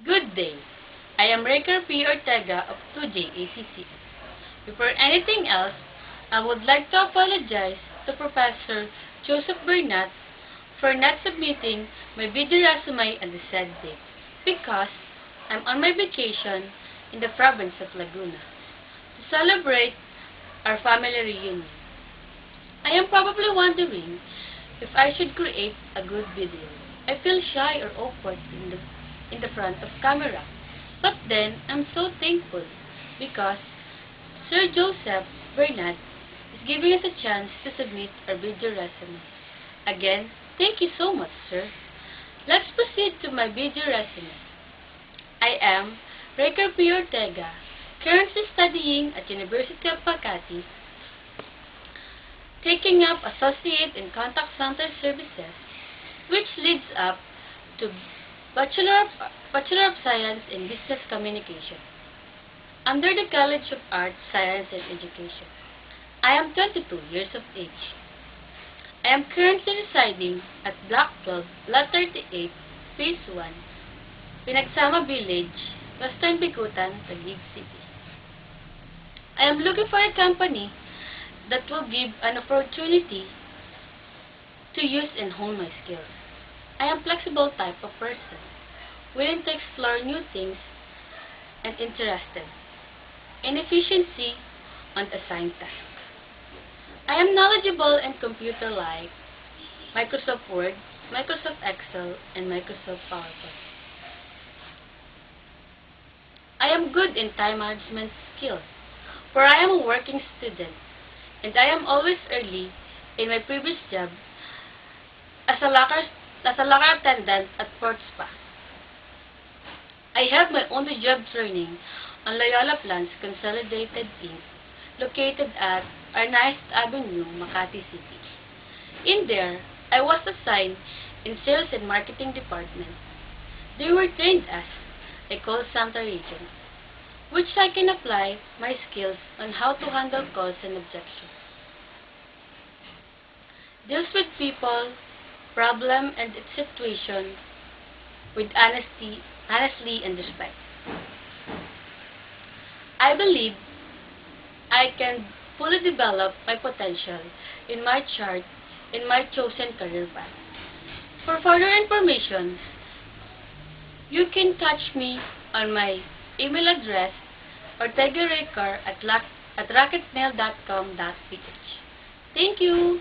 Good day. I am Raker P. Ortega of 2JACC. Before anything else, I would like to apologize to Professor Joseph Bernat for not submitting my video resume on the said date because I'm on my vacation in the province of Laguna to celebrate our family reunion. I am probably wondering if I should create a good video. I feel shy or awkward in the front of camera. But then, I'm so thankful because Sir Joseph Bernat is giving us a chance to submit our video resume. Again, thank you so much, sir. Let's proceed to my video resume. I am Raker P. Ortega, currently studying at University of Makati, taking up Associate in Contact Center Services, which leads up to Bachelor of Science in Business Communication under the College of Arts, Science and Education. I am 22 years of age. I am currently residing at Block 12, Lot 38, Phase 1, Pinagsama Village, Western Bikutan, Taguig City. I am looking for a company that will give an opportunity to use and hone my skills. I am flexible type of person, willing to explore new things and interested in efficiency on assigned tasks. I am knowledgeable in computer like Microsoft Word, Microsoft Excel, and Microsoft PowerPoint. I am good in time management skills, for I am a working student, and I am always early in my previous job as a locker attendant at Port Spa. I have my own job training on Loyola Plans Consolidated Inc., located at Arnaiz Avenue, Makati City. In there, I was assigned in Sales and Marketing Department. They were trained as a call center agent, which I can apply my skills on how to handle calls and objections. Deals with people, problem and its situation with honestly and respect. I believe I can fully develop my potential in my chosen career path. For further information, you can catch me on my email address ortegarecar@rocketmail.com.ph. Thank you!